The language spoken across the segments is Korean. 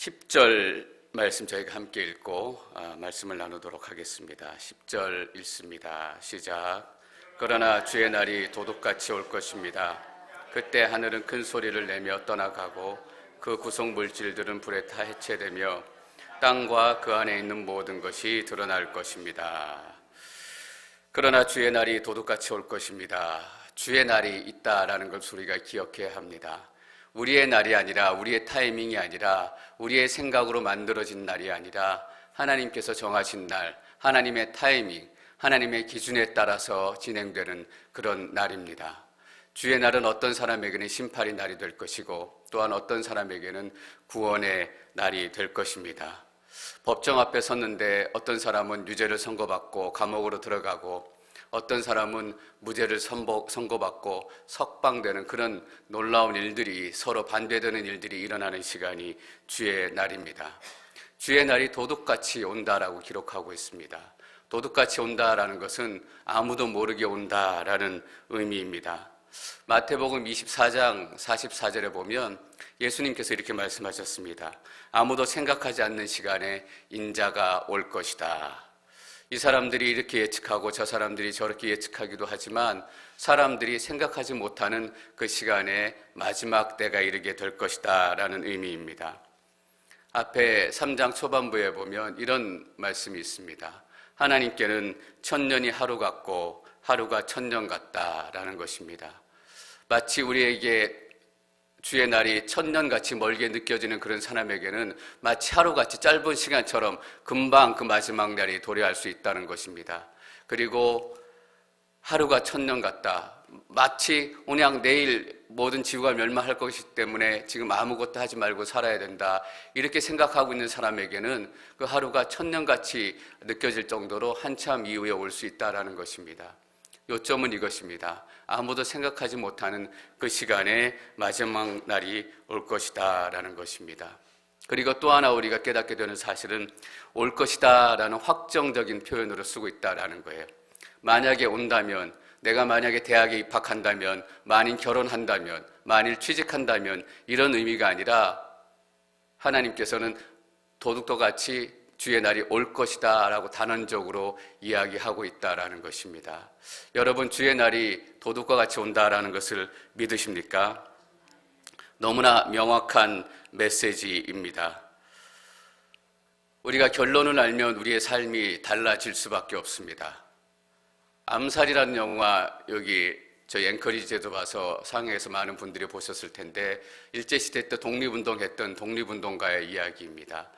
10절 말씀 저희가 함께 읽고 말씀을 나누도록 하겠습니다. 10절 읽습니다. 시작. 그러나 주의 날이 도둑같이 올 것입니다. 그때 하늘은 큰 소리를 내며 떠나가고 그 구성 물질들은 불에 타 해체되며 땅과 그 안에 있는 모든 것이 드러날 것입니다. 그러나 주의 날이 도둑같이 올 것입니다. 주의 날이 있다라는 걸 우리가 기억해야 합니다. 우리의 날이 아니라, 우리의 타이밍이 아니라, 우리의 생각으로 만들어진 날이 아니라 하나님께서 정하신 날, 하나님의 타이밍, 하나님의 기준에 따라서 진행되는 그런 날입니다. 주의 날은 어떤 사람에게는 심판의 날이 될 것이고 또한 어떤 사람에게는 구원의 날이 될 것입니다. 법정 앞에 섰는데 어떤 사람은 유죄를 선고받고 감옥으로 들어가고 어떤 사람은 무죄를 선고받고 석방되는 그런 놀라운 일들이, 서로 반대되는 일들이 일어나는 시간이 주의 날입니다. 주의 날이 도둑같이 온다라고 기록하고 있습니다. 도둑같이 온다라는 것은 아무도 모르게 온다라는 의미입니다. 마태복음 24장 44절에 보면 예수님께서 이렇게 말씀하셨습니다. 아무도 생각하지 않는 시간에 인자가 올 것이다. 이 사람들이 이렇게 예측하고 저 사람들이 저렇게 예측하기도 하지만 사람들이 생각하지 못하는 그 시간에 마지막 때가 이르게 될 것이다 라는 의미입니다. 앞에 3장 초반부에 보면 이런 말씀이 있습니다. 하나님께는 천년이 하루 같고 하루가 천년 같다라는 것입니다. 마치 우리에게 주의 날이 천년같이 멀게 느껴지는 그런 사람에게는 마치 하루같이 짧은 시간처럼 금방 그 마지막 날이 도래할 수 있다는 것입니다. 그리고 하루가 천년 같다. 마치 그냥 내일 모든 지구가 멸망할 것이기 때문에 지금 아무것도 하지 말고 살아야 된다. 이렇게 생각하고 있는 사람에게는 그 하루가 천년같이 느껴질 정도로 한참 이후에 올 수 있다는 것입니다. 요점은 이것입니다. 아무도 생각하지 못하는 그 시간에 마지막 날이 올 것이다 라는 것입니다. 그리고 또 하나 우리가 깨닫게 되는 사실은 올 것이다 라는 확정적인 표현으로 쓰고 있다라는 거예요. 만약에 온다면, 내가 만약에 대학에 입학한다면, 만일 결혼한다면, 만일 취직한다면 이런 의미가 아니라 하나님께서는 도둑도 같이 주의 날이 올 것이다 라고 단언적으로 이야기하고 있다라는 것입니다. 여러분, 주의 날이 도둑과 같이 온다라는 것을 믿으십니까? 너무나 명확한 메시지입니다. 우리가 결론을 알면 우리의 삶이 달라질 수밖에 없습니다. 암살이라는 영화, 여기 저희 앵커리지에도 와서 상해에서 많은 분들이 보셨을 텐데 일제시대 때 독립운동했던 독립운동가의 이야기입니다.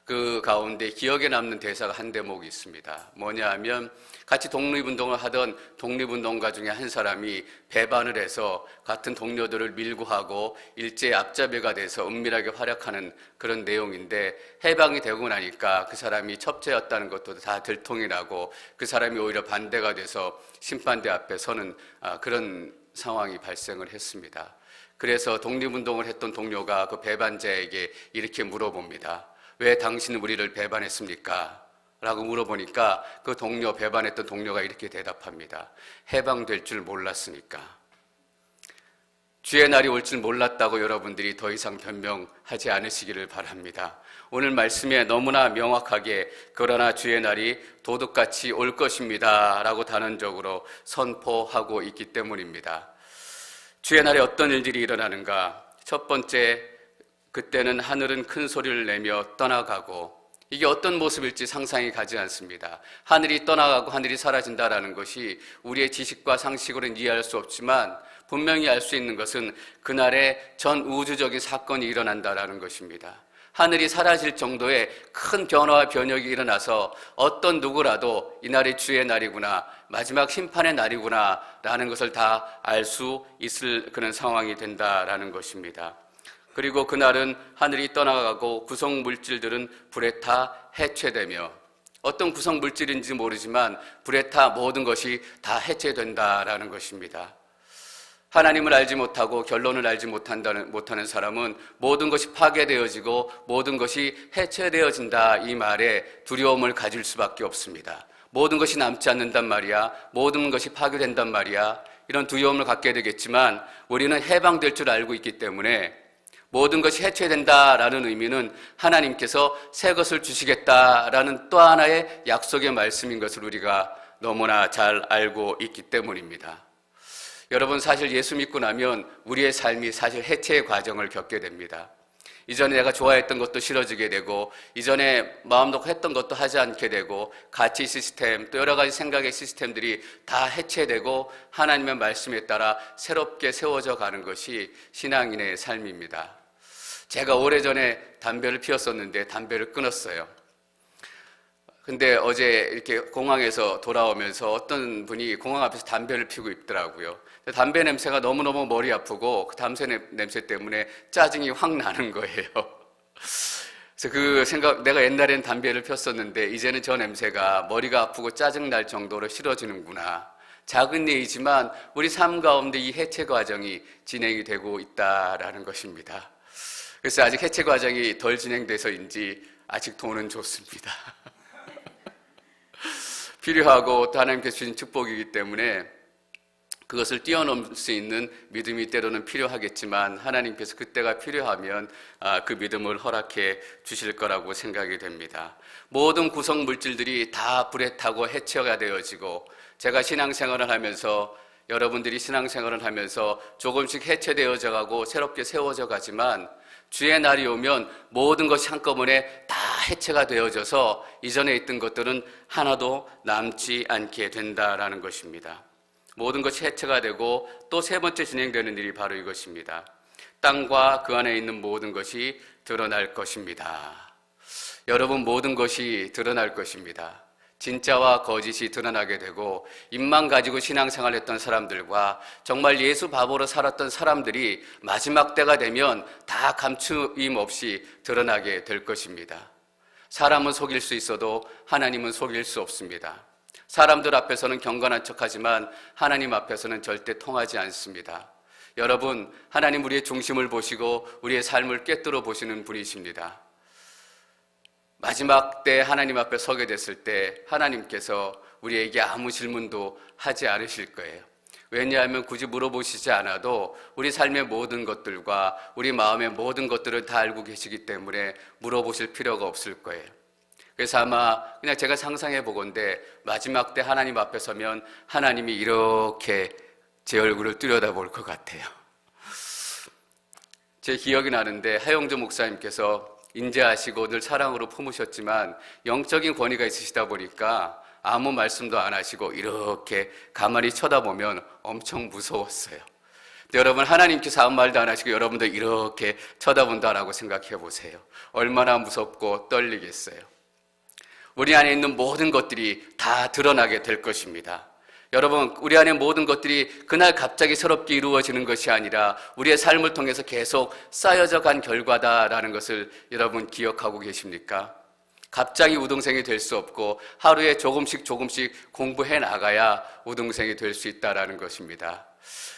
그 가운데 기억에 남는 대사가 한 대목이 있습니다. 뭐냐 하면 같이 독립운동을 하던 독립운동가 중에 한 사람이 배반을 해서 같은 동료들을 밀고 하고 일제의 앞잡이가 돼서 은밀하게 활약하는 그런 내용인데, 해방이 되고 나니까 그 사람이 첩자였다는 것도 다 들통이 나고 그 사람이 오히려 반대가 돼서 심판대 앞에 서는 그런 상황이 발생을 했습니다. 그래서 독립운동을 했던 동료가 그 배반자에게 이렇게 물어봅니다. 왜 당신은 우리를 배반했습니까? 라고 물어보니까 그 배반했던 동료가 이렇게 대답합니다. 해방될 줄 몰랐으니까. 주의 날이 올 줄 몰랐다고 여러분들이 더 이상 변명하지 않으시기를 바랍니다. 오늘 말씀에 너무나 명확하게 그러나 주의 날이 도둑같이 올 것입니다 라고 단언적으로 선포하고 있기 때문입니다. 주의 날에 어떤 일들이 일어나는가? 첫 번째, 그때는 하늘은 큰 소리를 내며 떠나가고, 이게 어떤 모습일지 상상이 가지 않습니다. 하늘이 떠나가고 하늘이 사라진다라는 것이 우리의 지식과 상식으로는 이해할 수 없지만 분명히 알 수 있는 것은 그날에 전 우주적인 사건이 일어난다라는 것입니다. 하늘이 사라질 정도의 큰 변화와 변혁이 일어나서 어떤 누구라도 이날이 주의 날이구나, 마지막 심판의 날이구나 라는 것을 다 알 수 있을 그런 상황이 된다라는 것입니다. 그리고 그날은 하늘이 떠나가고 구성 물질들은 불에 타 해체되며, 어떤 구성 물질인지 모르지만 불에 타 모든 것이 다 해체된다라는 것입니다. 하나님을 알지 못하고 결론을 알지 못하는 사람은 모든 것이 파괴되어지고 모든 것이 해체되어진다 이 말에 두려움을 가질 수밖에 없습니다. 모든 것이 남지 않는단 말이야, 모든 것이 파괴된단 말이야, 이런 두려움을 갖게 되겠지만 우리는 해방될 줄 알고 있기 때문에 모든 것이 해체된다라는 의미는 하나님께서 새 것을 주시겠다라는 또 하나의 약속의 말씀인 것을 우리가 너무나 잘 알고 있기 때문입니다. 여러분, 사실 예수 믿고 나면 우리의 삶이 사실 해체의 과정을 겪게 됩니다. 이전에 내가 좋아했던 것도 싫어지게 되고, 이전에 마음 놓고 했던 것도 하지 않게 되고, 가치 시스템, 또 여러 가지 생각의 시스템들이 다 해체되고 하나님의 말씀에 따라 새롭게 세워져 가는 것이 신앙인의 삶입니다. 제가 오래전에 담배를 피웠었는데 담배를 끊었어요. 근데 어제 이렇게 공항에서 돌아오면서 어떤 분이 공항 앞에서 담배를 피우고 있더라고요. 담배 냄새가 너무너무 머리 아프고 그 담배 냄새 때문에 짜증이 확 나는 거예요. 그래서 그 생각, 내가 옛날엔 담배를 폈었는데 이제는 저 냄새가 머리가 아프고 짜증 날 정도로 싫어지는구나. 작은 예이지만 우리 삶 가운데 이 해체 과정이 진행이 되고 있다라는 것입니다. 그래서 아직 해체 과정이 덜 진행돼서인지 아직 돈은 좋습니다. 필요하고 또 하나님께서 주신 축복이기 때문에 그것을 뛰어넘을 수 있는 믿음이 때로는 필요하겠지만 하나님께서 그때가 필요하면 그 믿음을 허락해 주실 거라고 생각이 됩니다. 모든 구성 물질들이 다 불에 타고 해체가 되어지고, 제가 신앙생활을 하면서, 여러분들이 신앙생활을 하면서 조금씩 해체되어져 가고 새롭게 세워져 가지만 주의 날이 오면 모든 것이 한꺼번에 다 해체가 되어져서 이전에 있던 것들은 하나도 남지 않게 된다라는 것입니다. 모든 것이 해체가 되고 또 세 번째 진행되는 일이 바로 이것입니다. 땅과 그 안에 있는 모든 것이 드러날 것입니다. 여러분, 모든 것이 드러날 것입니다. 진짜와 거짓이 드러나게 되고, 입만 가지고 신앙생활했던 사람들과 정말 예수 바보로 살았던 사람들이 마지막 때가 되면 다 감추임 없이 드러나게 될 것입니다. 사람은 속일 수 있어도 하나님은 속일 수 없습니다. 사람들 앞에서는 경건한 척하지만 하나님 앞에서는 절대 통하지 않습니다. 여러분, 하나님 우리의 중심을 보시고 우리의 삶을 꿰뚫어 보시는 분이십니다. 마지막 때 하나님 앞에 서게 됐을 때 하나님께서 우리에게 아무 질문도 하지 않으실 거예요. 왜냐하면 굳이 물어보시지 않아도 우리 삶의 모든 것들과 우리 마음의 모든 것들을 다 알고 계시기 때문에 물어보실 필요가 없을 거예요. 그래서 아마 그냥 제가 상상해 보건대 마지막 때 하나님 앞에 서면 하나님이 이렇게 제 얼굴을 들여다볼 것 같아요. 제 기억이 나는데 하용조 목사님께서 인자하시고 늘 사랑으로 품으셨지만 영적인 권위가 있으시다 보니까 아무 말씀도 안 하시고 이렇게 가만히 쳐다보면 엄청 무서웠어요. 근데 여러분, 하나님께서 아무 말도 안 하시고 여러분도 이렇게 쳐다본다라고 생각해 보세요. 얼마나 무섭고 떨리겠어요. 우리 안에 있는 모든 것들이 다 드러나게 될 것입니다. 여러분, 우리 안에 모든 것들이 그날 갑자기 새롭게 이루어지는 것이 아니라 우리의 삶을 통해서 계속 쌓여져 간 결과다라는 것을 여러분 기억하고 계십니까? 갑자기 우등생이 될 수 없고 하루에 조금씩 공부해 나가야 우등생이 될 수 있다라는 것입니다.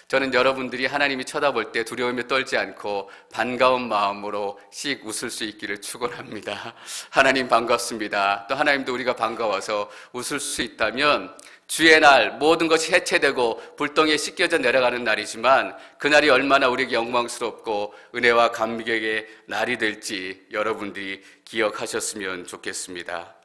저는 여러분들이 하나님이 쳐다볼 때 두려움에 떨지 않고 반가운 마음으로 씩 웃을 수 있기를 축원합니다. 하나님 반갑습니다. 또 하나님도 우리가 반가워서 웃을 수 있다면 주의 날 모든 것이 해체되고 불덩이에 씻겨져 내려가는 날이지만 그날이 얼마나 우리에게 영광스럽고 은혜와 감격의 날이 될지 여러분들이 기억하셨으면 좋겠습니다.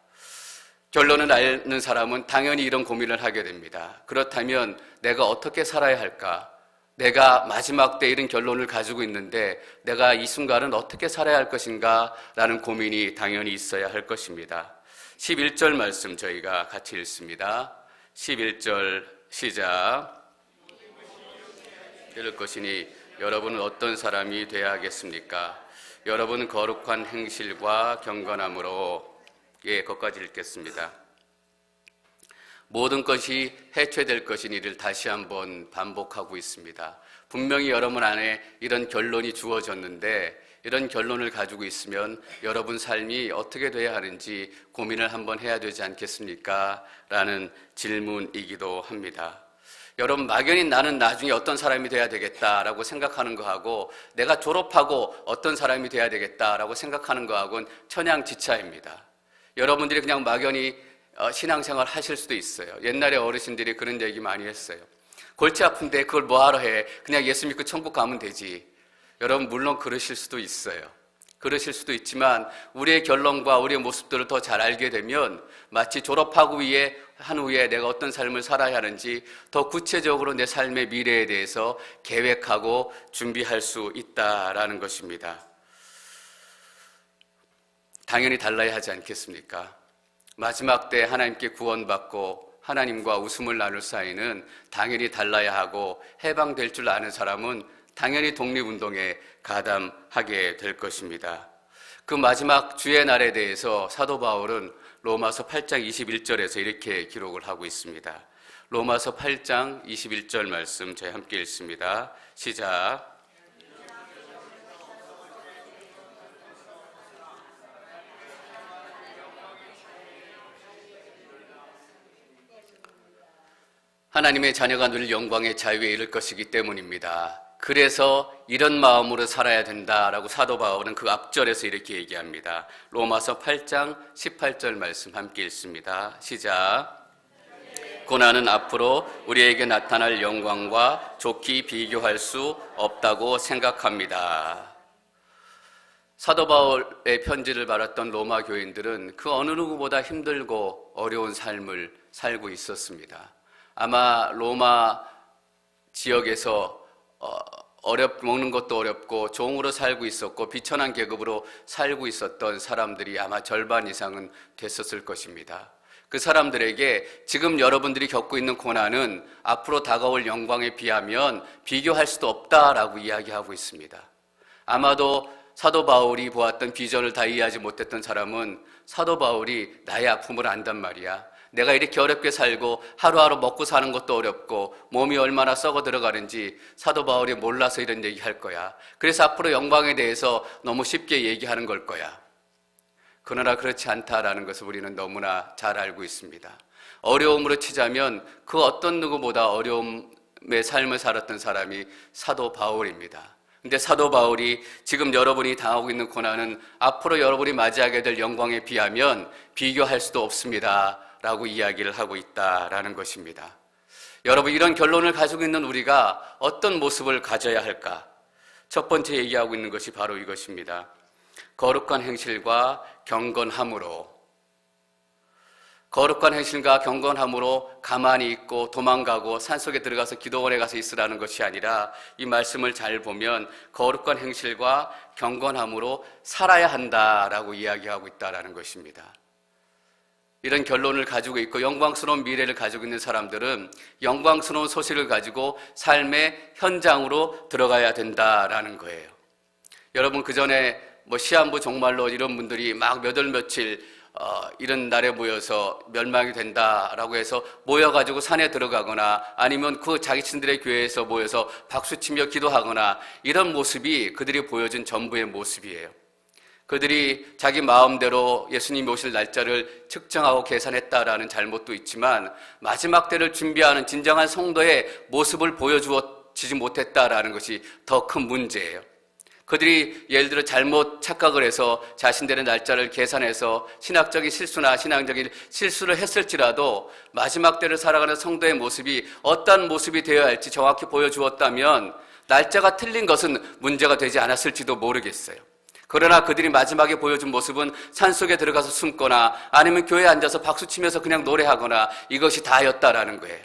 결론을 아는 사람은 당연히 이런 고민을 하게 됩니다. 그렇다면 내가 어떻게 살아야 할까? 내가 마지막 때 이런 결론을 가지고 있는데 내가 이 순간은 어떻게 살아야 할 것인가? 라는 고민이 당연히 있어야 할 것입니다. 11절 말씀 저희가 같이 읽습니다. 11절 시작. 이럴 것이니 여러분은 어떤 사람이 되어야 하겠습니까? 여러분은 거룩한 행실과 경건함으로, 거기까지 읽겠습니다. 모든 것이 해체될 것이니를 다시 한번 반복하고 있습니다. 분명히 여러분 안에 이런 결론이 주어졌는데 이런 결론을 가지고 있으면 여러분 삶이 어떻게 돼야 하는지 고민을 한번 해야 되지 않겠습니까? 라는 질문이기도 합니다. 여러분, 막연히 나는 나중에 어떤 사람이 돼야 되겠다라고 생각하는 거하고 내가 졸업하고 어떤 사람이 돼야 되겠다라고 생각하는 거하고는 천양지차입니다. 여러분들이 그냥 막연히 신앙생활 하실 수도 있어요. 옛날에 어르신들이 그런 얘기 많이 했어요. 골치 아픈데 그걸 뭐하러 해? 그냥 예수 믿고 천국 가면 되지. 여러분 물론 그러실 수도 있어요. 그러실 수도 있지만 우리의 결론과 우리의 모습들을 더 잘 알게 되면 마치 졸업하고 한 후에 내가 어떤 삶을 살아야 하는지 더 구체적으로 내 삶의 미래에 대해서 계획하고 준비할 수 있다라는 것입니다. 당연히 달라야 하지 않겠습니까? 마지막 때 하나님께 구원받고 하나님과 웃음을 나눌 사이는 당연히 달라야 하고 해방될 줄 아는 사람은 당연히 독립운동에 가담하게 될 것입니다. 그 마지막 주의 날에 대해서 사도 바울은 로마서 8장 21절에서 이렇게 기록을 하고 있습니다. 로마서 8장 21절 말씀 저희 함께 읽습니다. 시작. 하나님의 자녀가 늘 영광의 자유에 이를 것이기 때문입니다. 그래서 이런 마음으로 살아야 된다라고 사도 바울은 그 앞절에서 이렇게 얘기합니다. 로마서 8장 18절 말씀 함께 읽습니다. 시작. 고난은 앞으로 우리에게 나타날 영광과 좋게 비교할 수 없다고 생각합니다. 사도 바울의 편지를 받았던 로마 교인들은 그 어느 누구보다 힘들고 어려운 삶을 살고 있었습니다. 아마 로마 지역에서 먹는 것도 어렵고 종으로 살고 있었고 비천한 계급으로 살고 있었던 사람들이 아마 절반 이상은 됐었을 것입니다. 그 사람들에게 지금 여러분들이 겪고 있는 고난은 앞으로 다가올 영광에 비하면 비교할 수도 없다라고 이야기하고 있습니다. 아마도 사도 바울이 보았던 비전을 다 이해하지 못했던 사람은 사도 바울이 나의 아픔을 안단 말이야. 내가 이렇게 어렵게 살고 하루하루 먹고 사는 것도 어렵고 몸이 얼마나 썩어 들어가는지 사도 바울이 몰라서 이런 얘기할 거야. 그래서 앞으로 영광에 대해서 너무 쉽게 얘기하는 걸 거야. 그러나 그렇지 않다라는 것을 우리는 너무나 잘 알고 있습니다. 어려움으로 치자면 그 어떤 누구보다 어려움의 삶을 살았던 사람이 사도 바울입니다. 근데 사도 바울이 지금 여러분이 당하고 있는 고난은 앞으로 여러분이 맞이하게 될 영광에 비하면 비교할 수도 없습니다 라고 이야기를 하고 있다라는 것입니다. 여러분, 이런 결론을 가지고 있는 우리가 어떤 모습을 가져야 할까? 첫 번째 얘기하고 있는 것이 바로 이것입니다. 거룩한 행실과 경건함으로 가만히 있고 도망가고 산속에 들어가서 기도원에 가서 있으라는 것이 아니라 이 말씀을 잘 보면 거룩한 행실과 경건함으로 살아야 한다라고 이야기하고 있다라는 것입니다. 이런 결론을 가지고 있고 영광스러운 미래를 가지고 있는 사람들은 영광스러운 소식을 가지고 삶의 현장으로 들어가야 된다라는 거예요. 여러분, 그 전에 시한부 종말로 이런 분들이 막 몇 월 며칠 이런 날에 모여서 멸망이 된다라고 해서 모여가지고 산에 들어가거나 아니면 그 자기친들의 교회에서 모여서 박수치며 기도하거나 이런 모습이 그들이 보여준 전부의 모습이에요. 그들이 자기 마음대로 예수님이 오실 날짜를 측정하고 계산했다라는 잘못도 있지만 마지막 때를 준비하는 진정한 성도의 모습을 보여주지 못했다라는 것이 더 큰 문제예요. 그들이 예를 들어 잘못 착각을 해서 자신들의 날짜를 계산해서 신학적인 실수나 신앙적인 실수를 했을지라도 마지막 때를 살아가는 성도의 모습이 어떤 모습이 되어야 할지 정확히 보여주었다면 날짜가 틀린 것은 문제가 되지 않았을지도 모르겠어요. 그러나 그들이 마지막에 보여준 모습은 산속에 들어가서 숨거나 아니면 교회에 앉아서 박수치면서 그냥 노래하거나 이것이 다였다라는 거예요.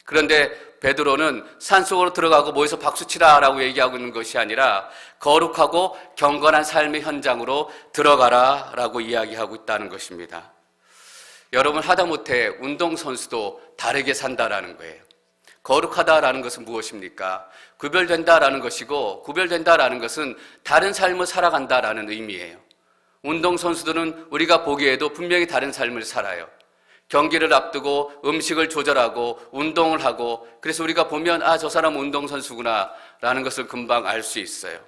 그런데 베드로는 산속으로 들어가고 모여서 박수치라라고 얘기하고 있는 것이 아니라 거룩하고 경건한 삶의 현장으로 들어가라라고 이야기하고 있다는 것입니다. 여러분, 하다못해 운동선수도 다르게 산다라는 거예요. 거룩하다라는 것은 무엇입니까? 구별된다라는 것이고, 구별된다라는 것은 다른 삶을 살아간다라는 의미예요. 운동선수들은 우리가 보기에도 분명히 다른 삶을 살아요. 경기를 앞두고 음식을 조절하고 운동을 하고, 그래서 우리가 보면 저 사람 운동선수구나 라는 것을 금방 알 수 있어요.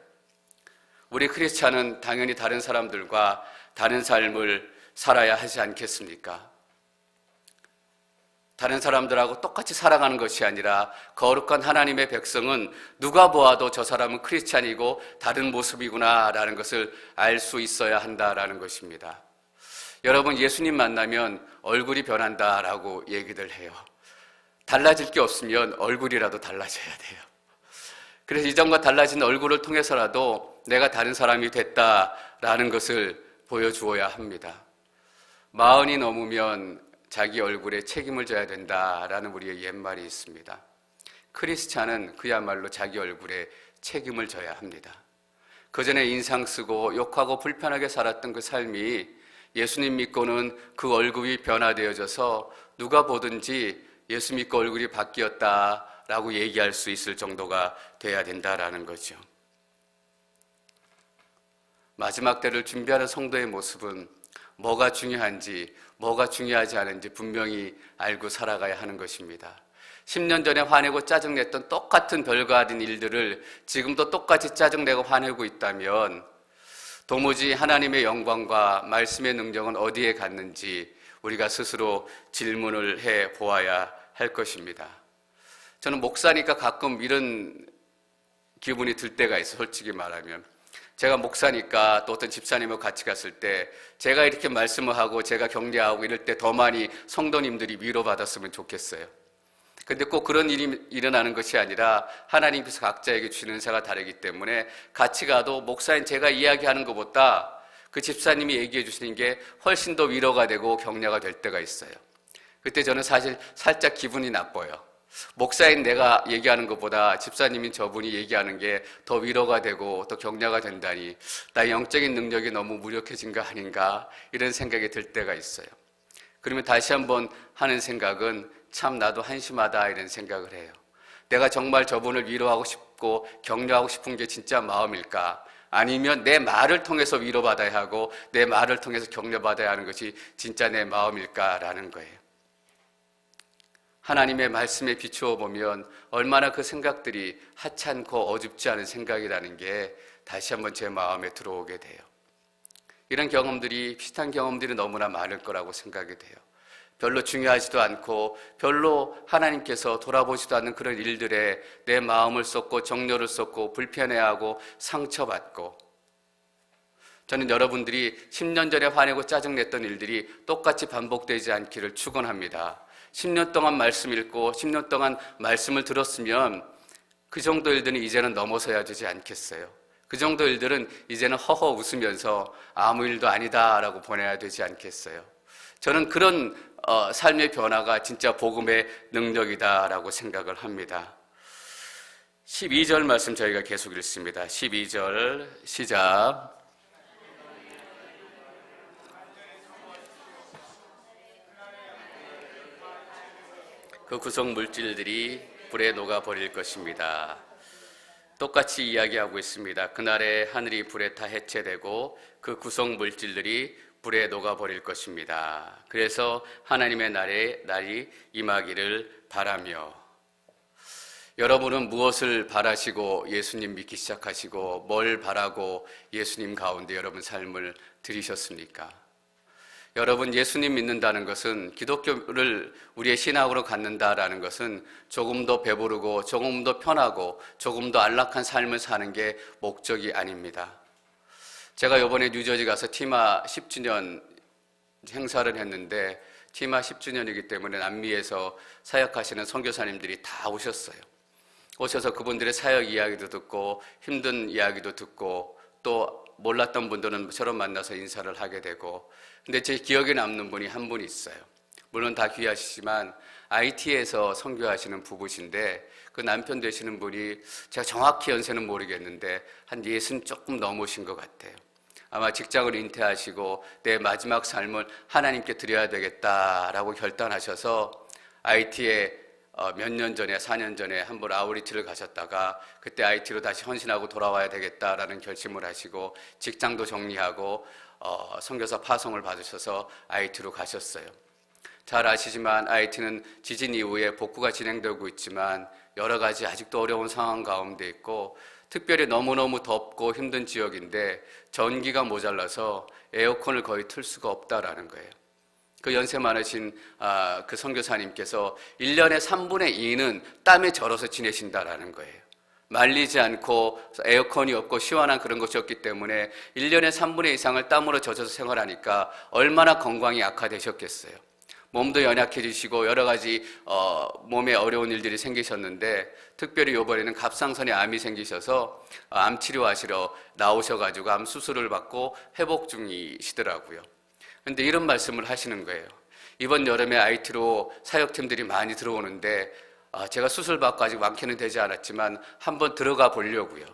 우리 크리스찬은 당연히 다른 사람들과 다른 삶을 살아야 하지 않겠습니까? 다른 사람들하고 똑같이 살아가는 것이 아니라 거룩한 하나님의 백성은 누가 보아도 저 사람은 크리스찬이고 다른 모습이구나라는 것을 알 수 있어야 한다라는 것입니다. 여러분, 예수님 만나면 얼굴이 변한다라고 얘기들 해요. 달라질 게 없으면 얼굴이라도 달라져야 돼요. 그래서 이전과 달라진 얼굴을 통해서라도 내가 다른 사람이 됐다라는 것을 보여주어야 합니다. 40이 넘으면 자기 얼굴에 책임을 져야 된다라는 우리의 옛말이 있습니다. 크리스찬은 그야말로 자기 얼굴에 책임을 져야 합니다. 그전에 인상 쓰고 욕하고 불편하게 살았던 그 삶이 예수님 믿고는 그 얼굴이 변화되어져서 누가 보든지 예수 믿고 얼굴이 바뀌었다라고 얘기할 수 있을 정도가 돼야 된다라는 거죠. 마지막 때를 준비하는 성도의 모습은 뭐가 중요한지, 뭐가 중요하지 않은지 분명히 알고 살아가야 하는 것입니다. 10년 전에 화내고 짜증냈던 똑같은 별거 아닌 일들을 지금도 똑같이 짜증내고 화내고 있다면 도무지 하나님의 영광과 말씀의 능력은 어디에 갔는지 우리가 스스로 질문을 해 보아야 할 것입니다. 저는 목사니까 가끔 이런 기분이 들 때가 있어요. 솔직히 말하면 제가 목사니까 또 어떤 집사님과 같이 갔을 때 제가 이렇게 말씀을 하고 제가 격려하고 이럴 때 더 많이 성도님들이 위로받았으면 좋겠어요. 근데 꼭 그런 일이 일어나는 것이 아니라 하나님께서 각자에게 주시는 은사가 다르기 때문에 같이 가도 목사님 제가 이야기하는 것보다 그 집사님이 얘기해 주시는 게 훨씬 더 위로가 되고 격려가 될 때가 있어요. 그때 저는 사실 살짝 기분이 나빠요. 목사인 내가 얘기하는 것보다 집사님인 저분이 얘기하는 게 더 위로가 되고 더 격려가 된다니 나의 영적인 능력이 너무 무력해진 거 아닌가 이런 생각이 들 때가 있어요. 그러면 다시 한번 하는 생각은 참 나도 한심하다 이런 생각을 해요. 내가 정말 저분을 위로하고 싶고 격려하고 싶은 게 진짜 마음일까? 아니면 내 말을 통해서 위로받아야 하고 내 말을 통해서 격려받아야 하는 것이 진짜 내 마음일까라는 거예요. 하나님의 말씀에 비추어 보면 얼마나 그 생각들이 하찮고 어줍지 않은 생각이라는 게 다시 한번 제 마음에 들어오게 돼요. 이런 경험들이 비슷한 경험들이 너무나 많을 거라고 생각이 돼요. 별로 중요하지도 않고 별로 하나님께서 돌아보지도 않는 그런 일들에 내 마음을 쏟고 정열을 쏟고 불편해하고 상처받고 저는 여러분들이 10년 전에 화내고 짜증냈던 일들이 똑같이 반복되지 않기를 축원합니다. 10년 동안 말씀 읽고 10년 동안 말씀을 들었으면 그 정도 일들은 이제는 넘어서야 되지 않겠어요? 그 정도 일들은 이제는 허허 웃으면서 아무 일도 아니다라고 보내야 되지 않겠어요? 저는 그런 삶의 변화가 진짜 복음의 능력이다라고 생각을 합니다. 12절 말씀 저희가 계속 읽습니다. 12절 시작. 그 구성 물질들이 불에 녹아버릴 것입니다. 똑같이 이야기하고 있습니다. 그날에 하늘이 불에 다 해체되고 그 구성 물질들이 불에 녹아버릴 것입니다. 그래서 하나님의 날이 임하기를 바라며 여러분은 무엇을 바라시고 예수님 믿기 시작하시고 뭘 바라고 예수님 가운데 여러분 삶을 들이셨습니까? 여러분 예수님 믿는다는 것은 기독교를 우리의 신학으로 갖는다라는 것은 조금 더 배부르고 조금 더 편하고 조금 더 안락한 삶을 사는 게 목적이 아닙니다. 제가 이번에 뉴저지 가서 티마 10주년 행사를 했는데 티마 10주년이기 때문에 남미에서 사역하시는 선교사님들이 다 오셨어요. 오셔서 그분들의 사역 이야기도 듣고 힘든 이야기도 듣고 또 몰랐던 분들은 저를 만나서 인사를 하게 되고 근데 제 기억에 남는 분이 한 분 있어요. 물론 다 귀하시지만 IT에서 선교하시는 부부신데 그 남편 되시는 분이 제가 정확히 연세는 모르겠는데 한 60 조금 넘으신 것 같아요. 아마 직장을 인퇴하시고 내 마지막 삶을 하나님께 드려야 되겠다라고 결단하셔서 IT에 몇 년 전에 4년 전에 한 번 아우리티를 가셨다가 그때 IT로 다시 헌신하고 돌아와야 되겠다라는 결심을 하시고 직장도 정리하고 선교사 파송을 받으셔서 IT로 가셨어요. 잘 아시지만 IT는 지진 이후에 복구가 진행되고 있지만 여러 가지 아직도 어려운 상황 가운데 있고 특별히 너무너무 덥고 힘든 지역인데 전기가 모자라서 에어컨을 거의 틀 수가 없다라는 거예요. 그 연세 많으신 그 선교사님께서 1년에 3분의 2는 땀에 절어서 지내신다라는 거예요. 말리지 않고 에어컨이 없고 시원한 그런 것이 없기 때문에 1년에 3분의 2 이상을 땀으로 젖어서 생활하니까 얼마나 건강이 악화되셨겠어요. 몸도 연약해지시고 여러 가지 몸에 어려운 일들이 생기셨는데 특별히 이번에는 갑상선에 암이 생기셔서 암 치료하시러 나오셔가지고 암 수술을 받고 회복 중이시더라고요. 그런데 이런 말씀을 하시는 거예요. 이번 여름에 IT로 사역팀들이 많이 들어오는데 제가 수술 받고 아직 완쾌는 되지 않았지만 한번 들어가 보려고요.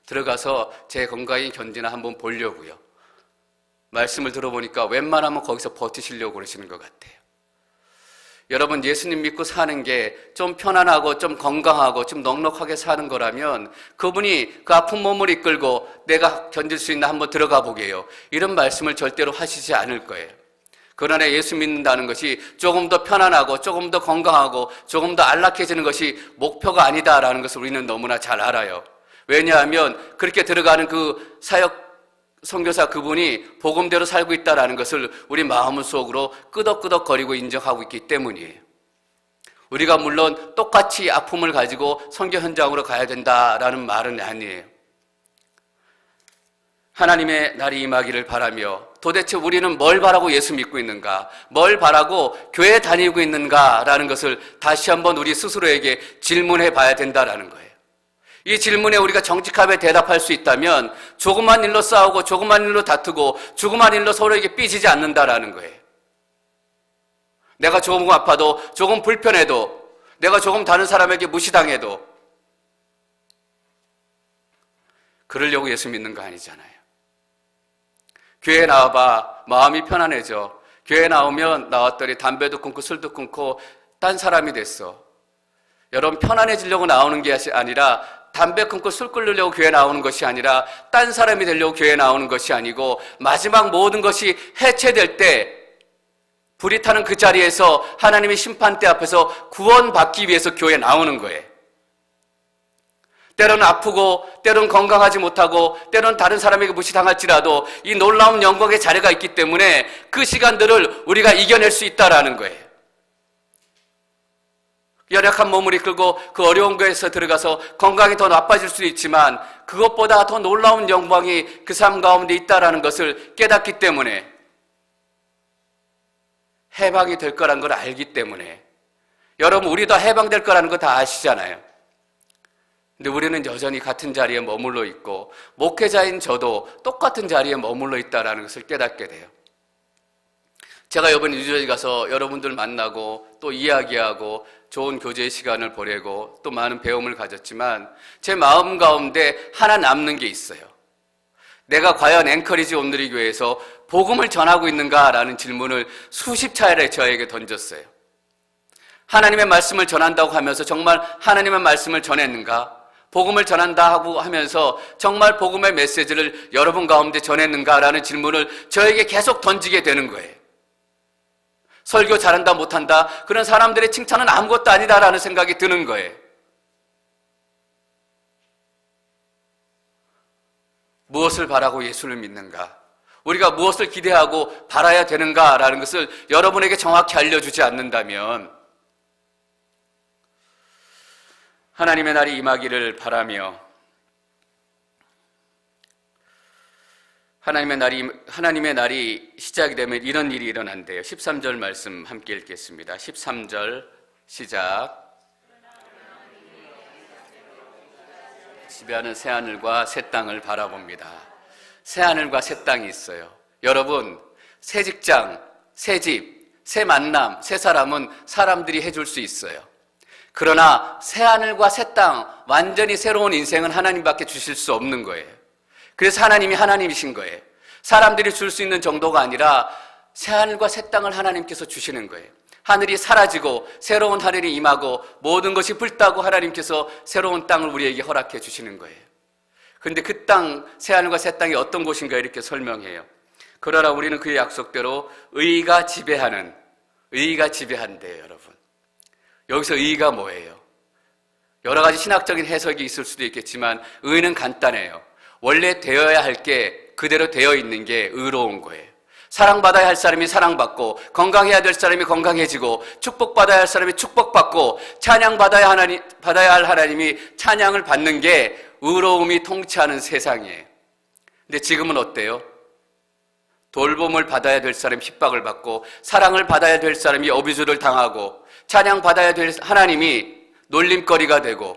들어가서 제 건강이 견디나 한번 보려고요. 말씀을 들어보니까 웬만하면 거기서 버티시려고 그러시는 것 같아요. 여러분, 예수님 믿고 사는 게 좀 편안하고 좀 건강하고 좀 넉넉하게 사는 거라면 그분이 그 아픈 몸을 이끌고 내가 견딜 수 있나 한번 들어가 보게요. 이런 말씀을 절대로 하시지 않을 거예요. 그러나 예수 믿는다는 것이 조금 더 편안하고 조금 더 건강하고 조금 더 안락해지는 것이 목표가 아니다라는 것을 우리는 너무나 잘 알아요. 왜냐하면 그렇게 들어가는 그 사역 선교사 그분이 복음대로 살고 있다는 것을 우리 마음속으로 끄덕끄덕거리고 인정하고 있기 때문이에요. 우리가 물론 똑같이 아픔을 가지고 선교 현장으로 가야 된다라는 말은 아니에요. 하나님의 날이 임하기를 바라며 도대체 우리는 뭘 바라고 예수 믿고 있는가? 뭘 바라고 교회 다니고 있는가라는 것을 다시 한번 우리 스스로에게 질문해 봐야 된다라는 거예요. 이 질문에 우리가 정직하게 대답할 수 있다면 조그만 일로 싸우고 조그만 일로 다투고 조그만 일로 서로에게 삐지지 않는다라는 거예요. 내가 조금 아파도 조금 불편해도 내가 조금 다른 사람에게 무시당해도 그러려고 예수 믿는 거 아니잖아요. 교회에 나와봐 마음이 편안해져. 교회에 나오면 나왔더니 담배도 끊고 술도 끊고 딴 사람이 됐어. 여러분, 편안해지려고 나오는 게 아니라 담배 끊고 술 끊으려고 교회 나오는 것이 아니라 딴 사람이 되려고 교회 나오는 것이 아니고 마지막 모든 것이 해체될 때 불이 타는 그 자리에서 하나님의 심판대 앞에서 구원받기 위해서 교회에 나오는 거예요. 때로는 아프고 때로는 건강하지 못하고 때로는 다른 사람에게 무시당할지라도 이 놀라운 영광의 자리가 있기 때문에 그 시간들을 우리가 이겨낼 수 있다라는 거예요. 연약한 몸을 이끌고 그 어려운 곳에서 들어가서 건강이 더 나빠질 수도 있지만 그것보다 더 놀라운 영광이 그 삶 가운데 있다라는 것을 깨닫기 때문에 해방이 될 거라는 걸 알기 때문에 여러분, 우리도 해방될 거라는 거 다 아시잖아요. 근데 우리는 여전히 같은 자리에 머물러 있고 목회자인 저도 똑같은 자리에 머물러 있다라는 것을 깨닫게 돼요. 제가 이번에 뉴저지 가서 여러분들 만나고 또 이야기하고 좋은 교제의 시간을 보내고 또 많은 배움을 가졌지만 제 마음 가운데 하나 남는 게 있어요. 내가 과연 앵커리지 온누리 교회에서 복음을 전하고 있는가라는 질문을 수십 차례 저에게 던졌어요. 하나님의 말씀을 전한다고 하면서 정말 하나님의 말씀을 전했는가? 복음을 전한다 하고 하면서 정말 복음의 메시지를 여러분 가운데 전했는가라는 질문을 저에게 계속 던지게 되는 거예요. 설교 잘한다 못한다 그런 사람들의 칭찬은 아무것도 아니다라는 생각이 드는 거예요. 무엇을 바라고 예수를 믿는가? 우리가 무엇을 기대하고 바라야 되는가라는 것을 여러분에게 정확히 알려주지 않는다면 하나님의 날이 임하기를 바라며 하나님의 날이 시작이 되면 이런 일이 일어난대요. 13절 말씀 함께 읽겠습니다. 13절 시작. 지배하는 새하늘과 새 땅을 바라봅니다. 새하늘과 새 땅이 있어요. 여러분, 새 직장, 새 집, 새 만남, 새 사람은 사람들이 해줄 수 있어요. 그러나 새하늘과 새 땅, 완전히 새로운 인생은 하나님밖에 주실 수 없는 거예요. 그래서 하나님이 하나님이신 거예요. 사람들이 줄 수 있는 정도가 아니라 새하늘과 새 땅을 하나님께서 주시는 거예요. 하늘이 사라지고 새로운 하늘이 임하고 모든 것이 불타고 하나님께서 새로운 땅을 우리에게 허락해 주시는 거예요. 그런데 그 땅, 새하늘과 새 땅이 어떤 곳인가 이렇게 설명해요. 그러나 우리는 그의 약속대로 의가 지배한대요, 여러분. 여기서 의가 뭐예요? 여러 가지 신학적인 해석이 있을 수도 있겠지만 의는 간단해요. 원래 되어야 할 게 그대로 되어 있는 게 의로운 거예요. 사랑받아야 할 사람이 사랑받고 건강해야 될 사람이 건강해지고 축복받아야 할 사람이 축복받고 찬양받아야 할 하나님이 찬양을 받는 게 의로움이 통치하는 세상이에요. 근데 지금은 어때요? 돌봄을 받아야 될 사람이 핍박을 받고, 사랑을 받아야 될 사람이 어뷰즈를 당하고, 찬양 받아야 될 하나님이 놀림거리가 되고,